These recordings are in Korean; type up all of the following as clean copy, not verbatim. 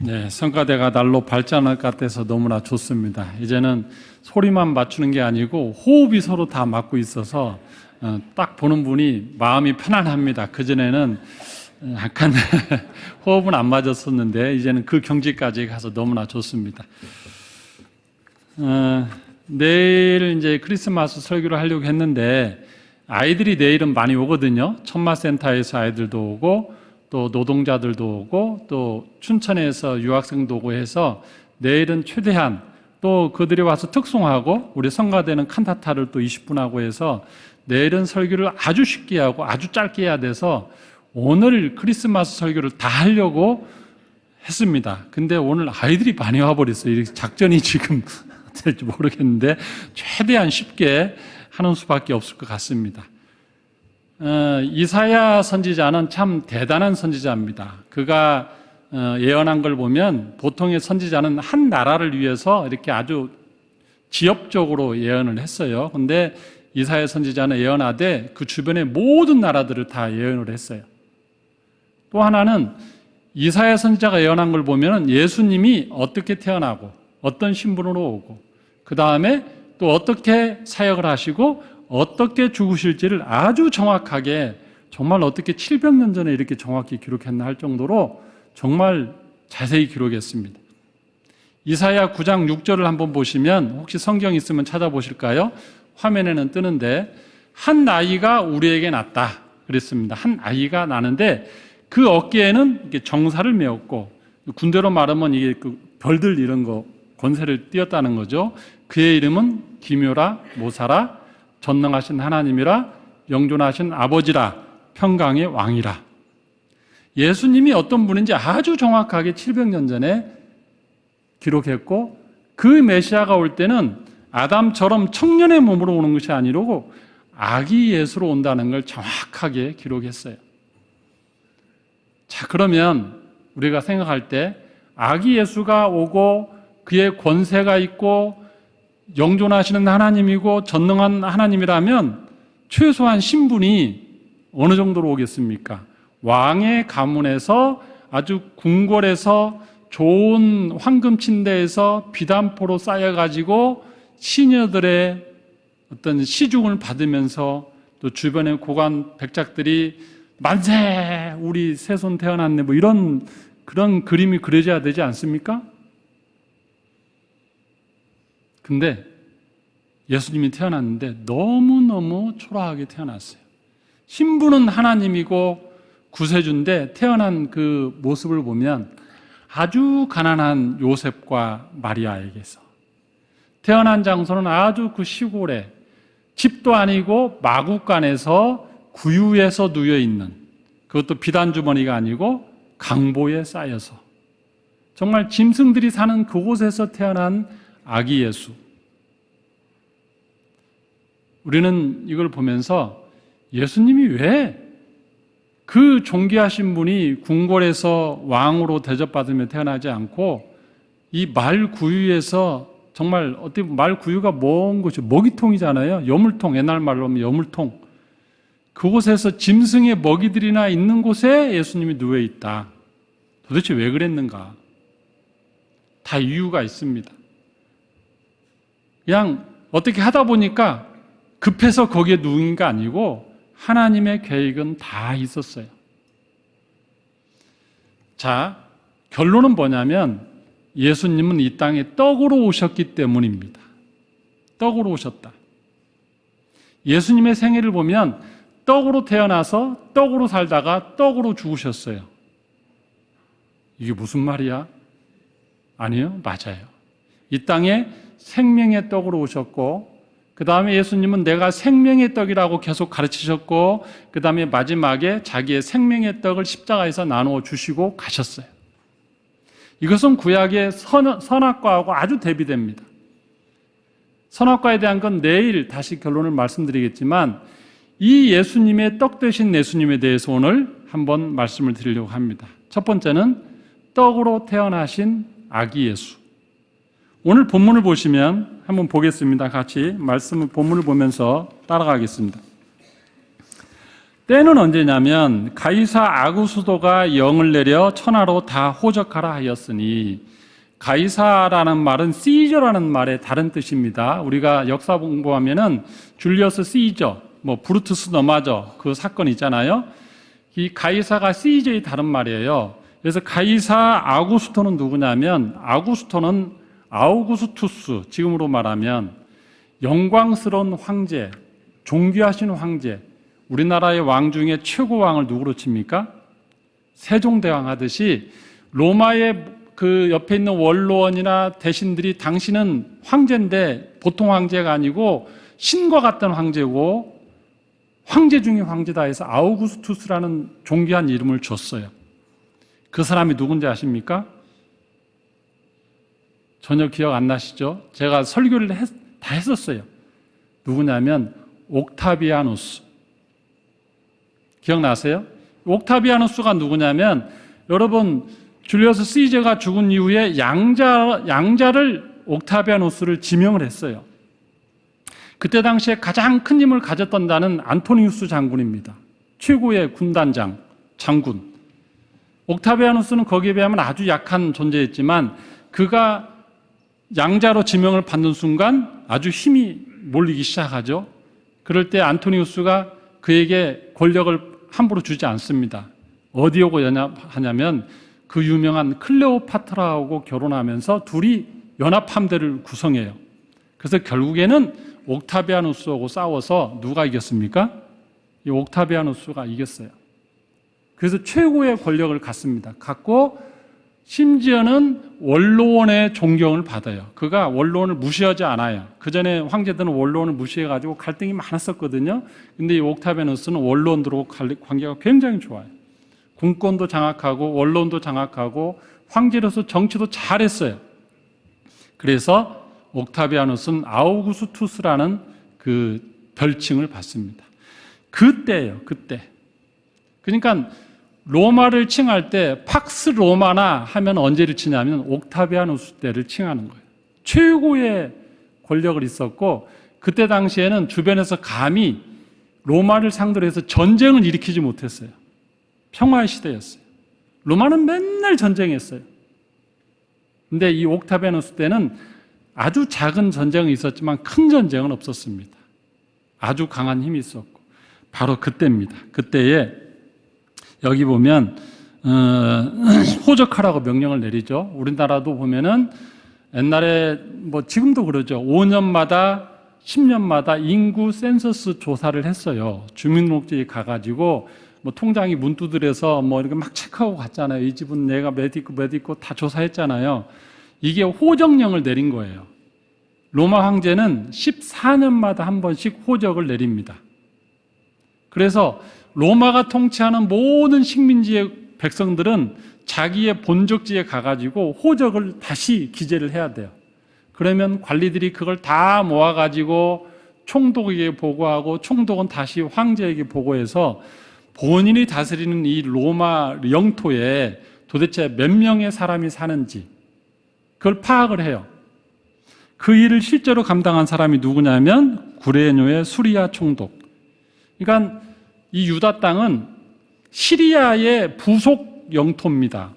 네, 성가대가 날로 발전할 것 같아서 너무나 좋습니다. 이제는 소리만 맞추는 게 아니고 호흡이 서로 다 맞고 있어서 딱 보는 분이 마음이 편안합니다. 그전에는 약간 호흡은 안 맞았었는데 이제는 그 경지까지 가서 너무나 좋습니다. 내일 이제 크리스마스 설교를 하려고 했는데 아이들이 내일은 많이 오거든요. 천마센터에서 아이들도 오고 또 노동자들도 오고 또 춘천에서 유학생도 오고 해서 내일은 최대한 또 그들이 와서 특송하고 우리 성가대는 칸타타를 또 20분 하고 해서 내일은 설교를 아주 쉽게 하고 아주 짧게 해야 돼서 오늘 크리스마스 설교를 다 하려고 했습니다. 근데 오늘 아이들이 많이 와버렸어요. 이렇게 작전이 지금 될지 모르겠는데 최대한 쉽게 하는 수밖에 없을 것 같습니다. 이사야 선지자는 참 대단한 선지자입니다. 그가 예언한 걸 보면 보통의 선지자는 한 나라를 위해서 이렇게 아주 지역적으로 예언을 했어요. 근데 이사야 선지자는 예언하되 그 주변의 모든 나라들을 다 예언을 했어요. 또 하나는 이사야 선지자가 예언한 걸 보면 예수님이 어떻게 태어나고 어떤 신분으로 오고 그 다음에 또 어떻게 사역을 하시고 어떻게 죽으실지를 아주 정확하게 정말 어떻게 700년 전에 이렇게 정확히 기록했나 할 정도로 정말 자세히 기록했습니다. 이사야 9장 6절을 한번 보시면 혹시 성경 있으면 찾아보실까요? 화면에는 뜨는데 한 아이가 우리에게 났다 그랬습니다. 한 아이가 나는데 그 어깨에는 이렇게 정사를 메었고 군대로 말하면 이게 그 별들 이런 거 권세를 띄었다는 거죠. 그의 이름은 기묘라 모사라 전능하신 하나님이라 영존하신 아버지라 평강의 왕이라. 예수님이 어떤 분인지 아주 정확하게 700년 전에 기록했고 그 메시아가 올 때는 아담처럼 청년의 몸으로 오는 것이 아니고 아기 예수로 온다는 걸 정확하게 기록했어요. 자, 그러면 우리가 생각할 때 아기 예수가 오고 그의 권세가 있고 영존하시는 하나님이고 전능한 하나님이라면 최소한 신분이 어느 정도로 오겠습니까? 왕의 가문에서 아주 궁궐에서 좋은 황금 침대에서 비단포로 쌓여가지고 시녀들의 어떤 시중을 받으면서 또 주변의 고관 백작들이 만세 우리 새손 태어났네 뭐 이런 그런 그림이 그려져야 되지 않습니까? 근데 예수님이 태어났는데 너무너무 초라하게 태어났어요. 신부는 하나님이고 구세주인데 태어난 그 모습을 보면 아주 가난한 요셉과 마리아에게서 태어난 장소는 아주 그 시골에 집도 아니고 마구간에서 구유에서 누워있는 그것도 비단주머니가 아니고 강보에 쌓여서 정말 짐승들이 사는 그곳에서 태어난 아기 예수. 우리는 이걸 보면서 예수님이 왜 그 존귀하신 분이 궁궐에서 왕으로 대접받으며 태어나지 않고 이 말구유에서 정말 어떻게 보면 말구유가 먼 곳이 먹이통이잖아요. 여물통, 옛날 말로 하면 여물통. 그곳에서 짐승의 먹이들이나 있는 곳에 예수님이 누워 있다. 도대체 왜 그랬는가? 다 이유가 있습니다. 그냥 어떻게 하다 보니까 급해서 거기에 누운 게 아니고 하나님의 계획은 다 있었어요. 자, 결론은 뭐냐면 예수님은 이 땅에 떡으로 오셨기 때문입니다. 떡으로 오셨다. 예수님의 생애를 보면 떡으로 태어나서 떡으로 살다가 떡으로 죽으셨어요. 이게 무슨 말이야? 아니요, 맞아요. 이 땅에 생명의 떡으로 오셨고 그 다음에 예수님은 내가 생명의 떡이라고 계속 가르치셨고 그 다음에 마지막에 자기의 생명의 떡을 십자가에서 나누어 주시고 가셨어요. 이것은 구약의 선악과하고 아주 대비됩니다. 선악과에 대한 건 내일 다시 결론을 말씀드리겠지만 이 예수님의 떡 되신 예수님에 대해서 오늘 한번 말씀을 드리려고 합니다. 첫 번째는 떡으로 태어나신 아기 예수. 오늘 본문을 보시면 한번 보겠습니다. 같이 본문을 보면서 따라가겠습니다. 때는 언제냐면 가이사 아구수도가 영을 내려 천하로 다 호적하라 하였으니, 가이사라는 말은 시저라는 말의 다른 뜻입니다. 우리가 역사 공부하면은 줄리어스 시저, 브루투스 너마저 그 사건 있잖아요. 이 가이사가 시저의 다른 말이에요. 그래서 가이사 아구스토는 누구냐면, 아구스토는 아우구스투스, 지금으로 말하면 영광스러운 황제, 존귀하신 황제. 우리나라의 왕 중에 최고 왕을 누구로 칩니까? 세종대왕 하듯이 로마의 그 옆에 있는 원로원이나 대신들이 당신은 황제인데 보통 황제가 아니고 신과 같던 황제고 황제 중에 황제다 해서 아우구스투스라는 존귀한 이름을 줬어요. 그 사람이 누군지 아십니까? 전혀 기억 안 나시죠? 제가 설교를 다 했었어요. 누구냐면 옥타비아누스. 기억나세요? 옥타비아누스가 누구냐면, 여러분 줄리어스 시저가 죽은 이후에 양자를 옥타비아누스를 지명을 했어요. 그때 당시에 가장 큰 힘을 가졌던 자는 안토니우스 장군입니다. 최고의 군단장, 장군. 옥타비아누스는 거기에 비하면 아주 약한 존재였지만 그가 양자로 지명을 받는 순간 아주 힘이 몰리기 시작하죠. 그럴 때 안토니우스가 그에게 권력을 함부로 주지 않습니다. 어디 오고 연합하냐면 그 유명한 클레오파트라하고 결혼하면서 둘이 연합함대를 구성해요. 그래서 결국에는 옥타비아누스하고 싸워서 누가 이겼습니까? 이 옥타비아누스가 이겼어요. 그래서 최고의 권력을 갖고 심지어는 원로원의 존경을 받아요. 그가 원로원을 무시하지 않아요. 그 전에 황제들은 원로원을 무시해가지고 갈등이 많았었거든요. 근데 이 옥타비아누스는 원로원들하고 관계가 굉장히 좋아요. 군권도 장악하고 원로원도 장악하고 황제로서 정치도 잘했어요. 그래서 옥타비아누스는 아우구스투스라는 그 별칭을 받습니다. 그때예요, 그때. 그러니까 로마를 칭할 때 팍스 로마나 하면 언제를 치냐면 옥타비아누스 때를 칭하는 거예요. 최고의 권력을 있었고, 그때 당시에는 주변에서 감히 로마를 상대로 해서 전쟁을 일으키지 못했어요. 평화의 시대였어요. 로마는 맨날 전쟁했어요. 근데 이 옥타비아누스 때는 아주 작은 전쟁은 있었지만 큰 전쟁은 없었습니다. 아주 강한 힘이 있었고, 바로 그때입니다. 그때에 여기 보면 호적하라고 명령을 내리죠. 우리나라도 보면은 옛날에 지금도 그러죠. 5년마다 10년마다 인구 센서스 조사를 했어요. 주민등록지에 가가지고 통장이 문 두드려서 이렇게 막 체크하고 갔잖아요. 이 집은 내가 몇 있고 다 조사했잖아요. 이게 호적령을 내린 거예요. 로마 황제는 14년마다 한 번씩 호적을 내립니다. 그래서 로마가 통치하는 모든 식민지의 백성들은 자기의 본적지에 가가지고 호적을 다시 기재를 해야 돼요. 그러면 관리들이 그걸 다 모아가지고 총독에게 보고하고 총독은 다시 황제에게 보고해서 본인이 다스리는 이 로마 영토에 도대체 몇 명의 사람이 사는지 그걸 파악을 해요. 그 일을 실제로 감당한 사람이 누구냐면 구레뇨의 수리아 총독. 그러니까 이 유다 땅은 시리아의 부속 영토입니다.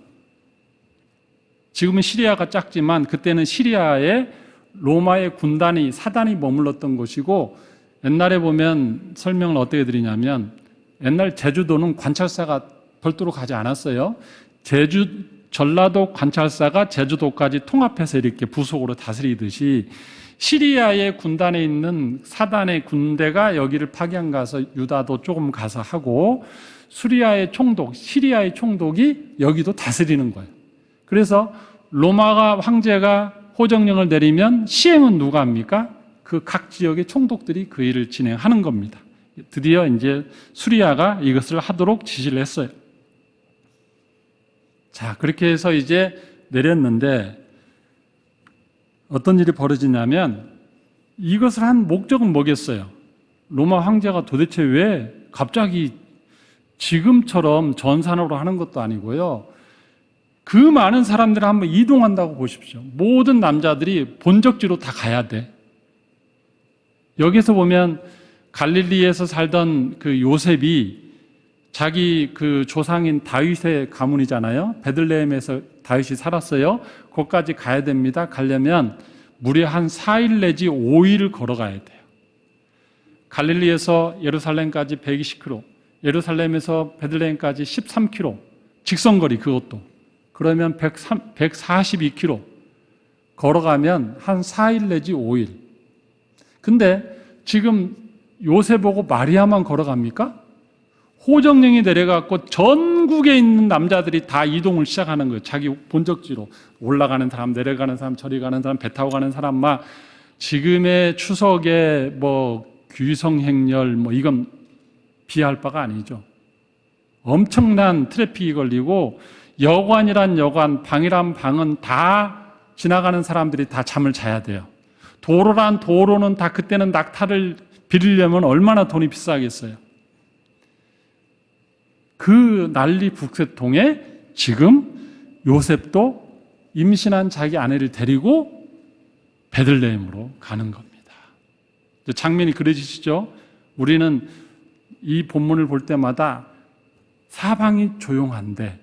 지금은 시리아가 작지만 그때는 시리아에 로마의 군단이 사단이 머물렀던 곳이고, 옛날에 보면 설명을 어떻게 드리냐면 옛날 제주도는 관찰사가 별도로 가지 않았어요. 전라도 관찰사가 제주도까지 통합해서 이렇게 부속으로 다스리듯이 시리아의 군단에 있는 사단의 군대가 여기를 파견 가서 유다도 조금 가서 하고, 시리아의 총독이 여기도 다스리는 거예요. 그래서 로마가 황제가 호정령을 내리면 시행은 누가 합니까? 그 각 지역의 총독들이 그 일을 진행하는 겁니다. 드디어 이제 수리아가 이것을 하도록 지시를 했어요. 자, 그렇게 해서 이제 내렸는데 어떤 일이 벌어지냐면, 이것을 한 목적은 뭐겠어요? 로마 황제가 도대체 왜 갑자기 지금처럼 전산으로 하는 것도 아니고요. 그 많은 사람들을 한번 이동한다고 보십시오. 모든 남자들이 본적지로 다 가야 돼. 여기서 보면 갈릴리에서 살던 그 요셉이 자기 그 조상인 다윗의 가문이잖아요. 베들레헴에서 다윗이 살았어요. 거기까지 가야 됩니다. 가려면 무려 한 4일 내지 5일을 걸어가야 돼요. 갈릴리에서 예루살렘까지 120km, 예루살렘에서 베들레헴까지 13km, 직선거리 그것도. 그러면 142km 걸어가면 한 4일 내지 5일. 근데 지금 요셉하고 마리아만 걸어갑니까? 호정령이 내려갖고 전국에 있는 남자들이 다 이동을 시작하는 거예요. 자기 본적지로 올라가는 사람, 내려가는 사람, 저리 가는 사람, 배 타고 가는 사람 막 지금의 추석에 뭐 귀성행렬 뭐 이건 비할 바가 아니죠. 엄청난 트래픽이 걸리고 여관이란 여관, 방이란 방은 다 지나가는 사람들이 다 잠을 자야 돼요. 도로란 도로는 다 그때는 낙타를 빌리려면 얼마나 돈이 비싸겠어요. 그 난리 북새통에 지금 요셉도 임신한 자기 아내를 데리고 베들레헴으로 가는 겁니다. 장면이 그려지시죠? 우리는 이 본문을 볼 때마다 사방이 조용한데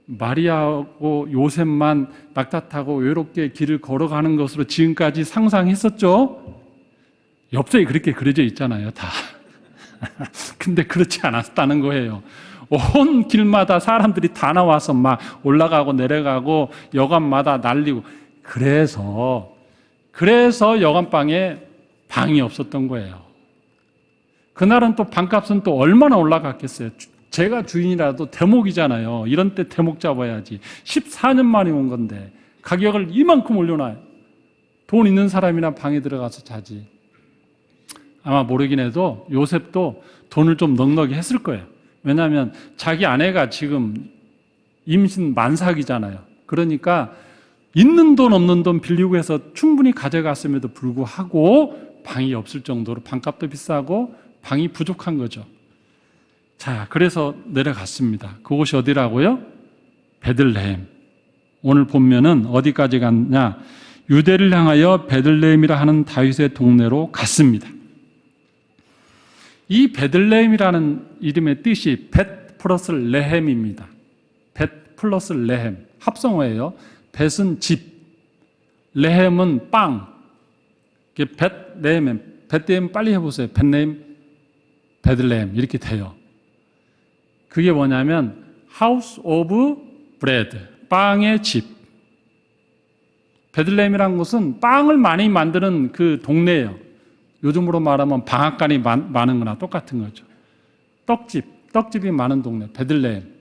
마리아하고 요셉만 낙타 타고 외롭게 길을 걸어가는 것으로 지금까지 상상했었죠? 엽서에 그렇게 그려져 있잖아요, 다. 근데 그렇지 않았다는 거예요. 온 길마다 사람들이 다 나와서 막 올라가고 내려가고 여관마다 날리고 그래서 여관방에 방이 없었던 거예요. 그날은 또 방값은 또 얼마나 올라갔겠어요. 제가 주인이라도 대목이잖아요. 이런 때 대목 잡아야지. 14년 만에 온 건데 가격을 이만큼 올려놔요. 돈 있는 사람이나 방에 들어가서 자지. 아마 모르긴 해도 요셉도 돈을 좀 넉넉히 했을 거예요. 왜냐하면 자기 아내가 지금 임신 만삭이잖아요. 그러니까 있는 돈 없는 돈 빌리고 해서 충분히 가져갔음에도 불구하고 방이 없을 정도로 방값도 비싸고 방이 부족한 거죠. 자, 그래서 내려갔습니다. 그곳이 어디라고요? 베들레헴. 오늘 본면은 어디까지 갔냐? 유대를 향하여 베들레헴이라 하는 다윗의 동네로 갔습니다. 이 베들레헴이라는 이름의 뜻이 벳 플러스 레헴입니다. 벳 플러스 레헴. 합성어예요. 벳은 집, 레헴은 빵. 벳레헴, 벳레헴 빨리 해보세요. 벳레헴, 베들레헴 이렇게 돼요. 그게 뭐냐면 House of Bread, 빵의 집. 베들레헴이라는 곳은 빵을 많이 만드는 그 동네예요. 요즘으로 말하면 방앗간이 많은 거나 똑같은 거죠. 떡집이 많은 동네, 베들레헴.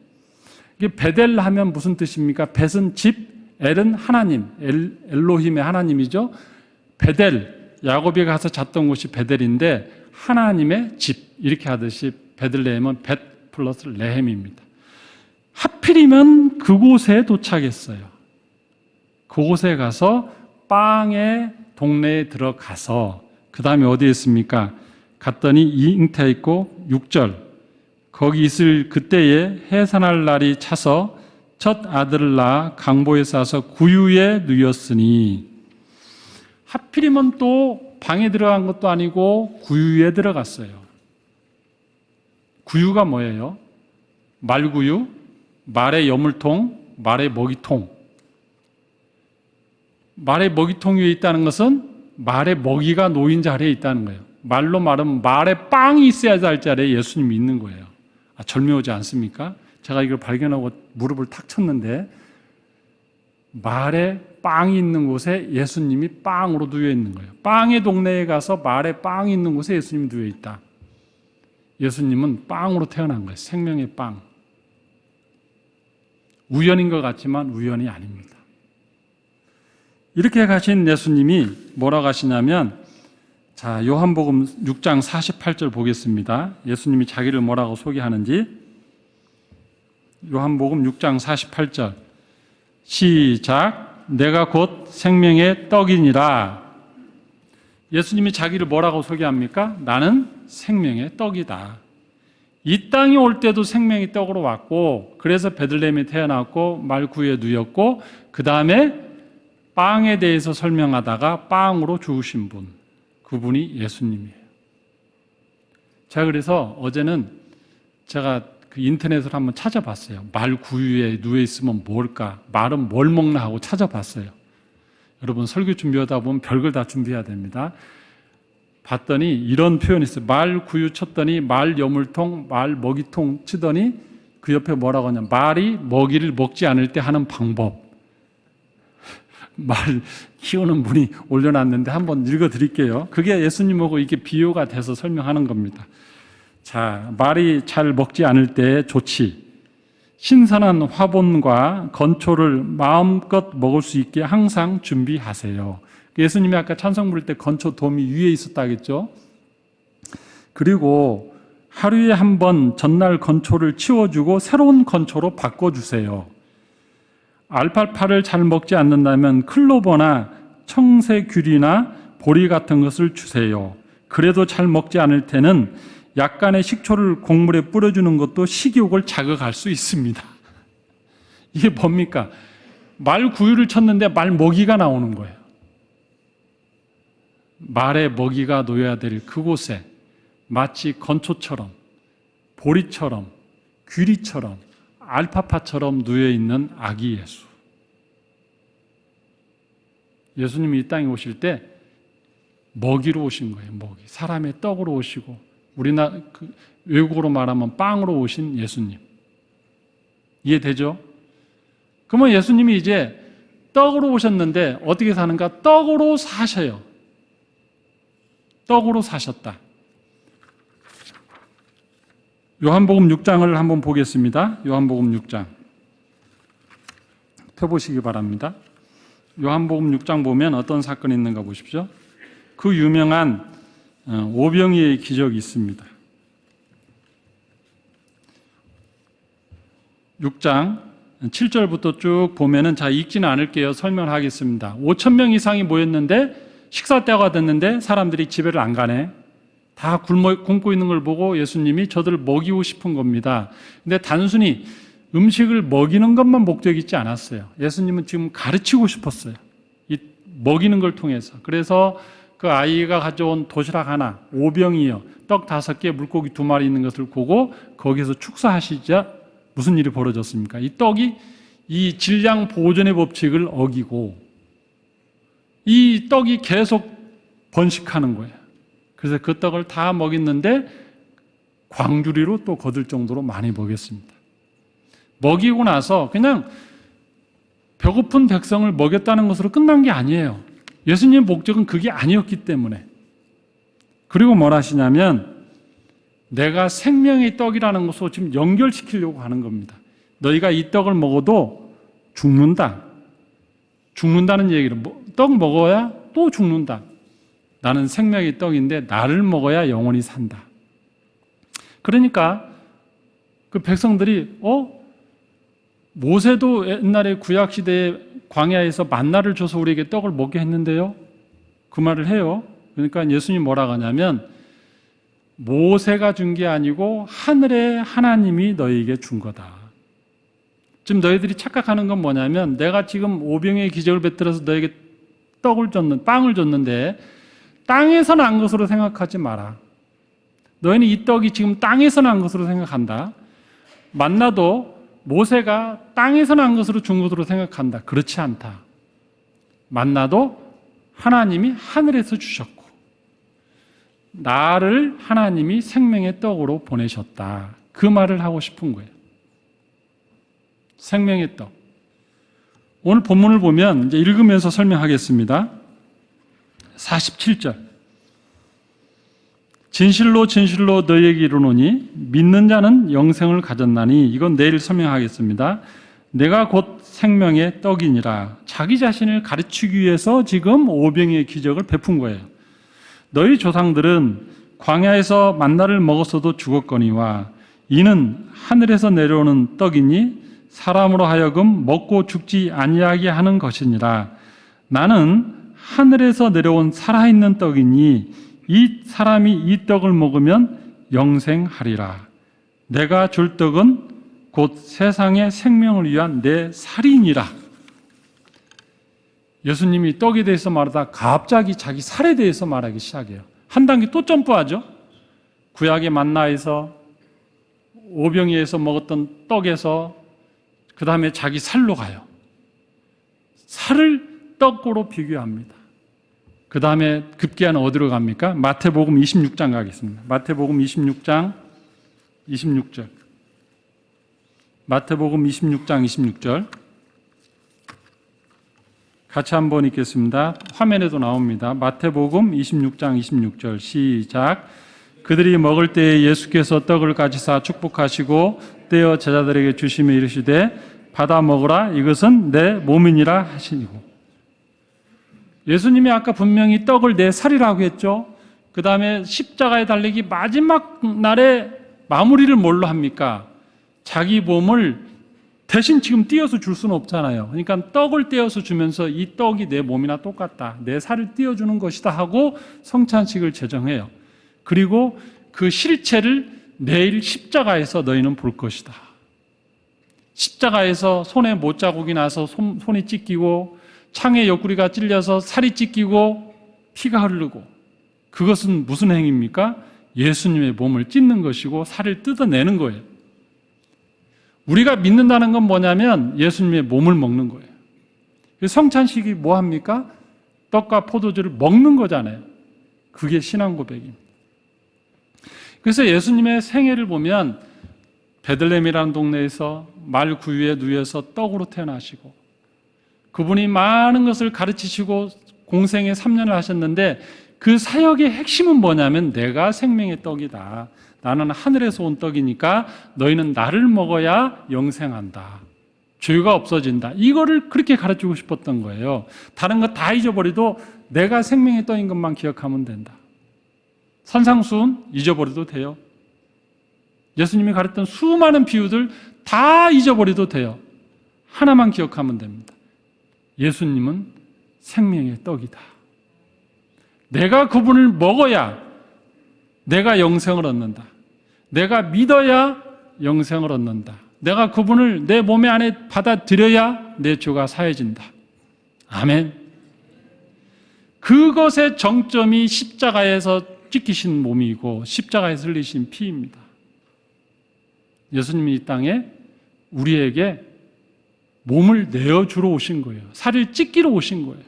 이게 베델 하면 무슨 뜻입니까? 벳은 집, 엘은 하나님, 엘로힘의 하나님이죠. 베델, 야곱이 가서 잤던 곳이 베델인데 하나님의 집 이렇게 하듯이 베들레헴은 벳 플러스 레헴입니다. 하필이면 그곳에 도착했어요. 그곳에 가서 빵의 동네에 들어가서 그 다음에 어디에 있습니까? 갔더니 이 잉태 있고 6절 거기 있을 그때에 해산할 날이 차서 첫 아들을 낳아 강보에 싸서 구유에 누였으니 하필이면 또 방에 들어간 것도 아니고 구유에 들어갔어요. 구유가 뭐예요? 말구유, 말의 여물통, 말의 먹이통. 말의 먹이통 위에 있다는 것은 말의 먹이가 놓인 자리에 있다는 거예요. 말로 말하면 말에 빵이 있어야 할 자리에 예수님이 있는 거예요. 절묘하지 않습니까? 제가 이걸 발견하고 무릎을 탁 쳤는데 말에 빵이 있는 곳에 예수님이 빵으로 누워 있는 거예요. 빵의 동네에 가서 말에 빵이 있는 곳에 예수님이 누워 있다. 예수님은 빵으로 태어난 거예요. 생명의 빵. 우연인 것 같지만 우연이 아닙니다. 이렇게 가신 예수님이 뭐라고 하시냐면, 자, 요한복음 6장 48절 보겠습니다. 예수님이 자기를 뭐라고 소개하는지. 요한복음 6장 48절. 시작. 내가 곧 생명의 떡이니라. 예수님이 자기를 뭐라고 소개합니까? 나는 생명의 떡이다. 이 땅에 올 때도 생명의 떡으로 왔고, 그래서 베들레헴에 태어났고 말구유에 누였고, 그 다음에 빵에 대해서 설명하다가 빵으로 죽으신 분, 그분이 예수님이에요. 자, 그래서 어제는 제가 그 인터넷으로 한번 찾아봤어요. 말 구유에 누워 있으면 뭘까? 말은 뭘 먹나 하고 찾아봤어요. 여러분 설교 준비하다 보면 별걸 다 준비해야 됩니다. 봤더니 이런 표현이 있어요. 말 구유 쳤더니 말 여물통, 말 먹이통 치더니 그 옆에 뭐라고 하냐. 말이 먹이를 먹지 않을 때 하는 방법. 말 키우는 분이 올려놨는데 한번 읽어드릴게요. 그게 예수님하고 이게 비유가 돼서 설명하는 겁니다. 자, 말이 잘 먹지 않을 때 좋지. 신선한 화분과 건초를 마음껏 먹을 수 있게 항상 준비하세요. 예수님이 아까 찬송 부를 때 건초 돔이 위에 있었다겠죠. 그리고 하루에 한 번 전날 건초를 치워주고 새로운 건초로 바꿔주세요. 알팔파를 잘 먹지 않는다면 클로버나 청새귤이나 보리 같은 것을 주세요. 그래도 잘 먹지 않을 때는 약간의 식초를 곡물에 뿌려주는 것도 식욕을 자극할 수 있습니다. 이게 뭡니까? 말 구유를 쳤는데 말 먹이가 나오는 거예요. 말의 먹이가 놓여야 될 그곳에 마치 건초처럼 보리처럼 귀리처럼 알파파처럼 누워있는 아기 예수. 예수님이 이 땅에 오실 때 먹이로 오신 거예요. 먹이. 사람의 떡으로 오시고 외국어로 말하면 빵으로 오신 예수님. 이해되죠? 그러면 예수님이 이제 떡으로 오셨는데 어떻게 사는가? 떡으로 사셔요. 떡으로 사셨다. 요한복음 6장을 한번 보겠습니다. 요한복음 6장. 펴보시기 바랍니다. 요한복음 6장 보면 어떤 사건이 있는가 보십시오. 그 유명한 오병이의 기적이 있습니다. 6장 7절부터 쭉 보면은 자 읽지는 않을게요. 설명을 하겠습니다. 5,000명 이상이 모였는데 식사 때가 됐는데 사람들이 집에를 안 가네. 다 굶고 있는 걸 보고 예수님이 저들을 먹이고 싶은 겁니다. 근데 단순히 음식을 먹이는 것만 목적이 있지 않았어요. 예수님은 지금 가르치고 싶었어요. 이 먹이는 걸 통해서. 그래서 그 아이가 가져온 도시락 하나, 오병이어, 떡 5개, 물고기 2마리 있는 것을 보고 거기서 축사하시자 무슨 일이 벌어졌습니까? 이 떡이 이 질량 보존의 법칙을 어기고 이 떡이 계속 번식하는 거예요. 그래서 그 떡을 다 먹였는데 광주리로 또 거둘 정도로 많이 먹였습니다. 먹이고 나서 그냥 배고픈 백성을 먹였다는 것으로 끝난 게 아니에요. 예수님의 목적은 그게 아니었기 때문에. 그리고 뭘 하시냐면 내가 생명의 떡이라는 것으로 지금 연결시키려고 하는 겁니다. 너희가 이 떡을 먹어도 죽는다. 죽는다는 얘기를 떡 먹어야 또 죽는다. 나는 생명의 떡인데 나를 먹어야 영원히 산다. 그러니까 그 백성들이 모세도 옛날에 구약시대에 광야에서 만나를 줘서 우리에게 떡을 먹게 했는데요. 그 말을 해요. 그러니까 예수님 뭐라고 하냐면 모세가 준 게 아니고 하늘의 하나님이 너희에게 준 거다. 지금 너희들이 착각하는 건 뭐냐면 내가 지금 오병의 기적을 베풀어서 너에게 빵을 줬는데 땅에서 난 것으로 생각하지 마라. 너희는 이 떡이 지금 땅에서 난 것으로 생각한다. 만나도 모세가 땅에서 난 것으로 준 것으로 생각한다. 그렇지 않다. 만나도 하나님이 하늘에서 주셨고 나를 하나님이 생명의 떡으로 보내셨다. 그 말을 하고 싶은 거예요. 생명의 떡. 오늘 본문을 보면 이제 읽으면서 설명하겠습니다. 47절. 진실로 진실로 너희에게 이르노니 믿는 자는 영생을 가졌나니 이건 내일 설명하겠습니다. 내가 곧 생명의 떡이니라. 자기 자신을 가르치기 위해서 지금 오병이의 기적을 베푼 거예요. 너희 조상들은 광야에서 만나를 먹었어도 죽었거니와 이는 하늘에서 내려오는 떡이니 사람으로 하여금 먹고 죽지 아니하게 하는 것이니라. 나는 하늘에서 내려온 살아있는 떡이니 이 사람이 이 떡을 먹으면 영생하리라. 내가 줄 떡은 곧 세상의 생명을 위한 내 살이니라. 예수님이 떡에 대해서 말하다 갑자기 자기 살에 대해서 말하기 시작해요. 한 단계 또 점프하죠. 구약의 만나에서 오병이에서 먹었던 떡에서 그 다음에 자기 살로 가요. 살을 떡으로 비교합니다. 그 다음에 급기야는 어디로 갑니까? 마태복음 26장 가겠습니다. 마태복음 26장 26절. 마태복음 26장 26절. 같이 한번 읽겠습니다. 화면에도 나옵니다. 마태복음 26장 26절 시작. 그들이 먹을 때에 예수께서 떡을 가지사 축복하시고 떼어 제자들에게 주시며 이르시되 받아 먹으라 이것은 내 몸이니라 하시니고. 예수님이 아까 분명히 떡을 내 살이라고 했죠. 그 다음에 십자가에 달리기 마지막 날에 마무리를 뭘로 합니까? 자기 몸을 대신 지금 띄어서 줄 수는 없잖아요. 그러니까 떡을 떼어서 주면서 이 떡이 내 몸이나 똑같다, 내 살을 띄어주는 것이다 하고 성찬식을 제정해요. 그리고 그 실체를 내일 십자가에서 너희는 볼 것이다. 십자가에서 손에 못자국이 나서 손이 찢기고 창에 옆구리가 찔려서 살이 찢기고 피가 흐르고, 그것은 무슨 행위입니까? 예수님의 몸을 찢는 것이고 살을 뜯어내는 거예요. 우리가 믿는다는 건 뭐냐면 예수님의 몸을 먹는 거예요. 성찬식이 뭐 합니까? 떡과 포도주를 먹는 거잖아요. 그게 신앙 고백입니다. 그래서 예수님의 생애를 보면 베들레헴이라는 동네에서 말 구유에 누워서 떡으로 태어나시고, 그분이 많은 것을 가르치시고 공생에 3년을 하셨는데 그 사역의 핵심은 뭐냐면 내가 생명의 떡이다. 나는 하늘에서 온 떡이니까 너희는 나를 먹어야 영생한다. 죄가 없어진다. 이거를 그렇게 가르치고 싶었던 거예요. 다른 거 다 잊어버려도 내가 생명의 떡인 것만 기억하면 된다. 산상수훈 잊어버려도 돼요. 예수님이 가르쳤던 수많은 비유들 다 잊어버려도 돼요. 하나만 기억하면 됩니다. 예수님은 생명의 떡이다. 내가 그분을 먹어야 내가 영생을 얻는다. 내가 믿어야 영생을 얻는다. 내가 그분을 내 몸의 안에 받아들여야 내 죄가 사해진다. 아멘. 그것의 정점이 십자가에서 찢기신 몸이고 십자가에서 흘리신 피입니다. 예수님이 이 땅에 우리에게 몸을 내어주러 오신 거예요. 살을 찢기러 오신 거예요.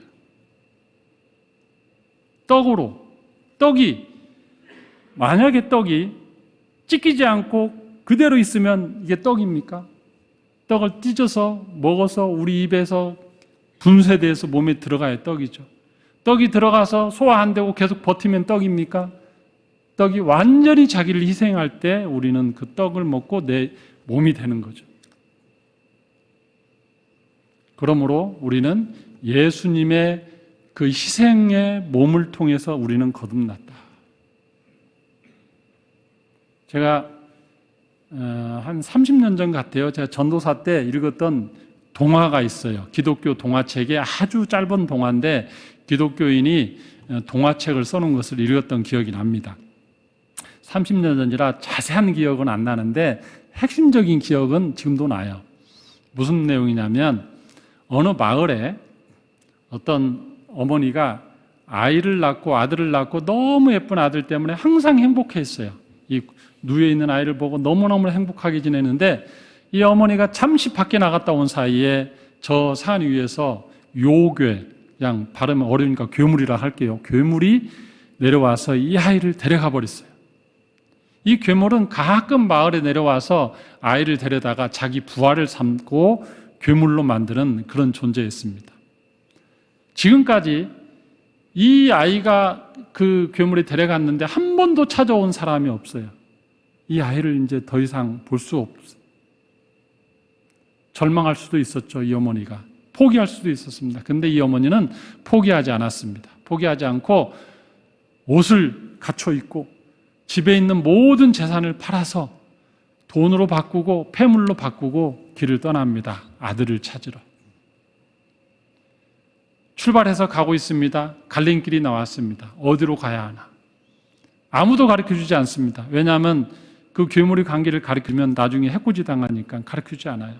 떡으로. 떡이, 만약에 떡이 찢기지 않고 그대로 있으면 이게 떡입니까? 떡을 찢어서 먹어서 우리 입에서 분쇄돼서 몸에 들어가야 떡이죠. 떡이 들어가서 소화 안 되고 계속 버티면 떡입니까? 떡이 완전히 자기를 희생할 때 우리는 그 떡을 먹고 내 몸이 되는 거죠. 그러므로 우리는 예수님의 그 희생의 몸을 통해서 우리는 거듭났다. 제가 한 30년 전 같아요. 제가 전도사 때 읽었던 동화가 있어요. 기독교 동화책에 아주 짧은 동화인데 기독교인이 동화책을 써놓은 것을 읽었던 기억이 납니다. 30년 전이라 자세한 기억은 안 나는데 핵심적인 기억은 지금도 나요. 무슨 내용이냐면 어느 마을에 어떤 어머니가 아이를 낳고 아들을 낳고 너무 예쁜 아들 때문에 항상 행복했어요. 이 누워 있는 아이를 보고 너무너무 행복하게 지내는데 이 어머니가 잠시 밖에 나갔다 온 사이에 저 산 위에서 요괴, 그냥 발음이 어려우니까 괴물이라 할게요. 괴물이 내려와서 이 아이를 데려가 버렸어요. 이 괴물은 가끔 마을에 내려와서 아이를 데려다가 자기 부하를 삼고 괴물로 만드는 그런 존재였습니다. 지금까지 이 아이가 그 괴물이 데려갔는데 한 번도 찾아온 사람이 없어요. 이 아이를 이제 더 이상 볼 수 없어요. 절망할 수도 있었죠, 이 어머니가. 포기할 수도 있었습니다. 근데 이 어머니는 포기하지 않았습니다. 포기하지 않고 옷을 갖춰 입고 집에 있는 모든 재산을 팔아서 돈으로 바꾸고 폐물로 바꾸고 길을 떠납니다. 아들을 찾으러. 출발해서 가고 있습니다. 갈림길이 나왔습니다. 어디로 가야 하나? 아무도 가르쳐주지 않습니다. 왜냐하면 그 괴물이 간 길을 가르치면 나중에 해코지 당하니까 가르쳐주지 않아요.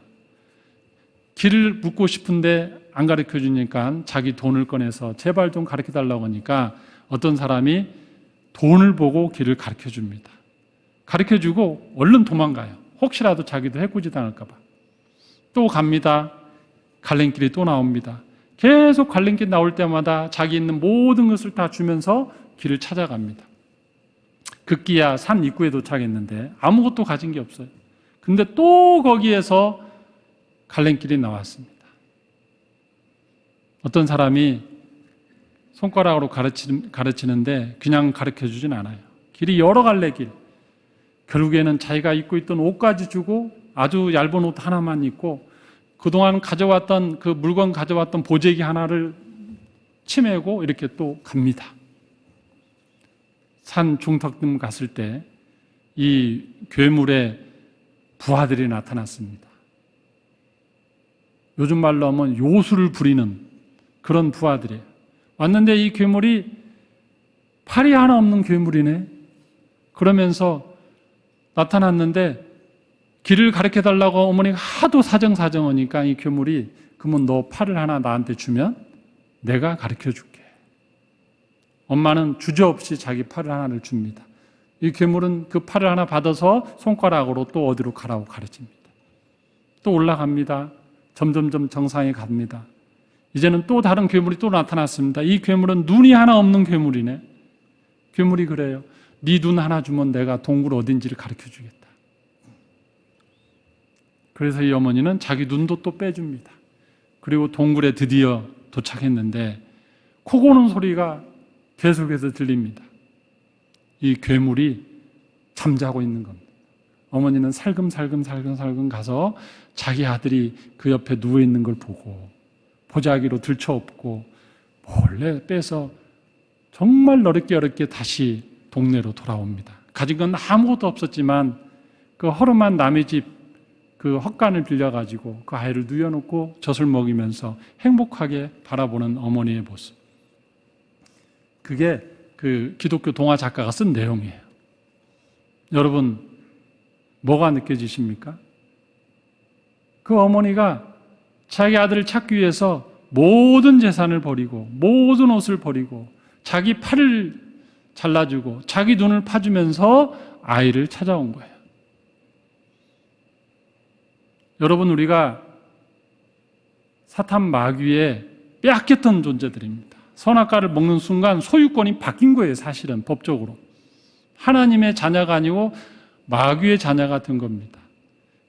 길을 묻고 싶은데 안 가르쳐주니까 자기 돈을 꺼내서 제발 좀 가르쳐달라고 하니까 어떤 사람이 돈을 보고 길을 가르쳐줍니다. 가르쳐주고 얼른 도망가요. 혹시라도 자기도 해코지 당할까 봐. 또 갑니다. 갈림길이 또 나옵니다. 계속 갈림길 나올 때마다 자기 있는 모든 것을 다 주면서 길을 찾아갑니다. 급기야 산 입구에 도착했는데 아무것도 가진 게 없어요. 근데 또 거기에서 갈림길이 나왔습니다. 어떤 사람이 손가락으로 가르치는데 그냥 가르쳐주진 않아요. 길이 여러 갈래 길. 결국에는 자기가 입고 있던 옷까지 주고 아주 얇은 옷 하나만 입고 그동안 가져왔던 그 물건 가져왔던 보재기 하나를 치매고 이렇게 또 갑니다. 산 중턱쯤 갔을 때 이 괴물의 부하들이 나타났습니다. 요즘 말로 하면 요술을 부리는 그런 부하들이에요. 왔는데 이 괴물이 팔이 하나 없는 괴물이네. 그러면서 나타났는데 길을 가르쳐달라고 어머니가 하도 사정사정하니까 이 괴물이 그러면 너 팔을 하나 나한테 주면 내가 가르쳐줄게. 엄마는 주저없이 자기 팔을 하나를 줍니다. 이 괴물은 그 팔을 하나 받아서 손가락으로 또 어디로 가라고 가르칩니다. 또 올라갑니다. 점점점 정상에 갑니다. 이제는 또 다른 괴물이 또 나타났습니다. 이 괴물은 눈이 하나 없는 괴물이네. 괴물이 그래요. 네 눈 하나 주면 내가 동굴 어딘지를 가르쳐주겠다. 그래서 이 어머니는 자기 눈도 또 빼줍니다. 그리고 동굴에 드디어 도착했는데 코 고는 소리가 계속해서 들립니다. 이 괴물이 잠자고 있는 겁니다. 어머니는 살금살금 가서 자기 아들이 그 옆에 누워있는 걸 보고 보자기로 들쳐업고 몰래 빼서 정말 어렵게 다시 동네로 돌아옵니다. 가진 건 아무것도 없었지만 그 허름한 남의 집 그 헛간을 빌려가지고 그 아이를 누워놓고 젖을 먹이면서 행복하게 바라보는 어머니의 모습. 그게 그 기독교 동화 작가가 쓴 내용이에요. 여러분, 뭐가 느껴지십니까? 그 어머니가 자기 아들을 찾기 위해서 모든 재산을 버리고 모든 옷을 버리고 자기 팔을 잘라주고 자기 눈을 파주면서 아이를 찾아온 거예요. 여러분, 우리가 사탄 마귀에 빼앗겼던 존재들입니다. 선악과를 먹는 순간 소유권이 바뀐 거예요. 사실은 법적으로. 하나님의 자녀가 아니고 마귀의 자녀가 된 겁니다.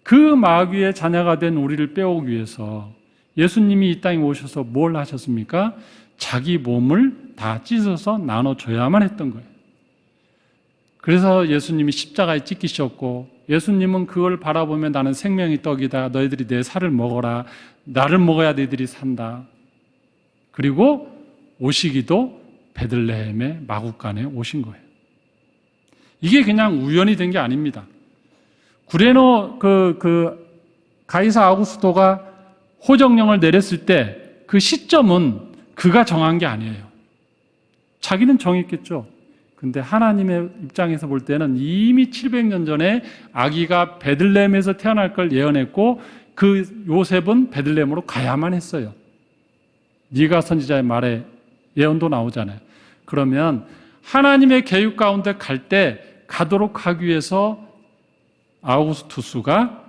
그 마귀의 자녀가 된 우리를 빼오기 위해서 예수님이 이 땅에 오셔서 뭘 하셨습니까? 자기 몸을 다 찢어서 나눠줘야만 했던 거예요. 그래서 예수님이 십자가에 찢기셨고 예수님은 그걸 바라보며 나는 생명의 떡이다. 너희들이 내 살을 먹어라. 나를 먹어야 너희들이 산다. 그리고 오시기도 베들레헴의 마구간에 오신 거예요. 이게 그냥 우연이 된 게 아닙니다. 구레노 가이사 아우구스토가 호정령을 내렸을 때 그 시점은 그가 정한 게 아니에요. 자기는 정했겠죠. 근데 하나님의 입장에서 볼 때는 이미 700년 전에 아기가 베들레헴에서 태어날 걸 예언했고 그 요셉은 베들레헴으로 가야만 했어요. 네가 선지자의 말에 예언도 나오잖아요. 그러면 하나님의 계획 가운데 갈 때 가도록 하기 위해서 아우구스투스가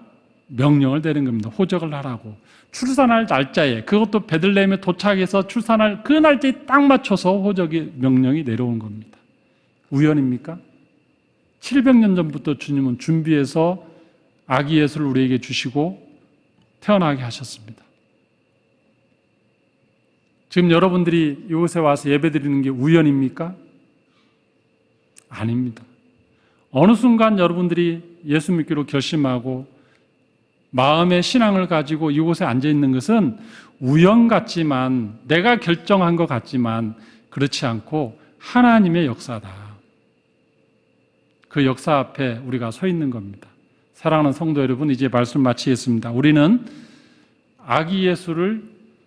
명령을 내린 겁니다. 호적을 하라고. 출산할 날짜에, 그것도 베들레헴에 도착해서 출산할 그 날짜에 딱 맞춰서 호적이 명령이 내려온 겁니다. 우연입니까? 700년 전부터 주님은 준비해서 아기 예수를 우리에게 주시고 태어나게 하셨습니다. 지금 여러분들이 이곳에 와서 예배드리는 게 우연입니까? 아닙니다. 어느 순간 여러분들이 예수 믿기로 결심하고 마음의 신앙을 가지고 이곳에 앉아 있는 것은 우연 같지만, 내가 결정한 것 같지만 그렇지 않고 하나님의 역사다. 그 역사 앞에 우리가 서 있는 겁니다. 사랑하는 성도 여러분, 이제 말씀 마치겠습니다. 우리는 아기 예수를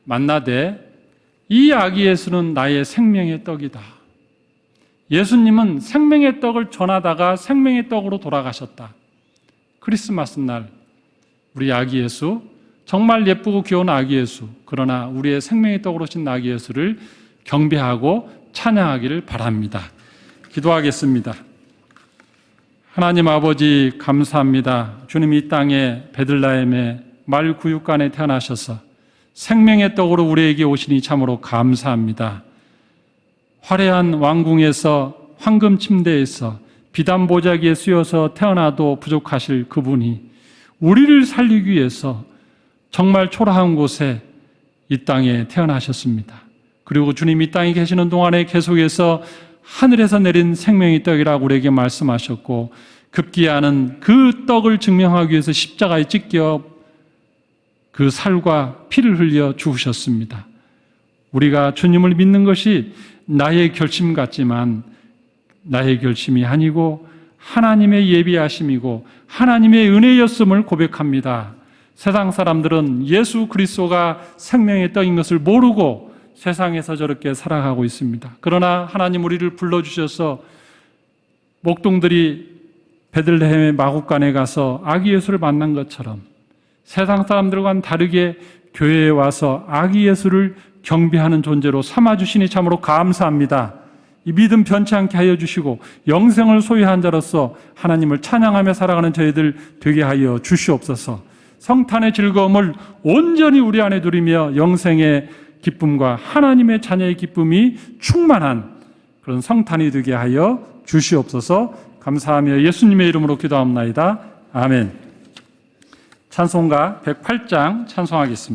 만나되 이 아기 예수는 나의 생명의 떡이다. 예수님은 생명의 떡을 전하다가 생명의 떡으로 돌아가셨다. 크리스마스 날 우리 아기 예수, 정말 예쁘고 귀여운 아기 예수, 그러나 우리의 생명의 떡으로 오신 아기 예수를 경배하고 찬양하기를 바랍니다. 기도하겠습니다. 하나님 아버지 감사합니다. 주님 이 땅에 베들레헴의 말구육간에 태어나셔서 생명의 떡으로 우리에게 오시니 참으로 감사합니다. 화려한 왕궁에서 황금 침대에서 비단 보자기에 쑤여서 태어나도 부족하실 그분이 우리를 살리기 위해서 정말 초라한 곳에 이 땅에 태어나셨습니다. 그리고 주님 이 땅에 계시는 동안에 계속해서 하늘에서 내린 생명의 떡이라고 우리에게 말씀하셨고 급기야는 그 떡을 증명하기 위해서 십자가에 찢겨 그 살과 피를 흘려 죽으셨습니다. 우리가 주님을 믿는 것이 나의 결심 같지만 나의 결심이 아니고 하나님의 예비하심이고 하나님의 은혜였음을 고백합니다. 세상 사람들은 예수 그리스도가 생명의 떡인 것을 모르고 세상에서 저렇게 살아가고 있습니다. 그러나 하나님 우리를 불러주셔서 목동들이 베들레헴의 마국간에 가서 아기 예수를 만난 것처럼 세상 사람들과는 다르게 교회에 와서 아기 예수를 경배하는 존재로 삼아주시니 참으로 감사합니다. 이 믿음 변치 않게 하여 주시고 영생을 소유한 자로서 하나님을 찬양하며 살아가는 저희들 되게 하여 주시옵소서. 성탄의 즐거움을 온전히 우리 안에 누리며 영생의 기쁨과 하나님의 자녀의 기쁨이 충만한 그런 성탄이 되게 하여 주시옵소서. 감사하며 예수님의 이름으로 기도합나이다. 아멘. 찬송가 108장 찬송하겠습니다.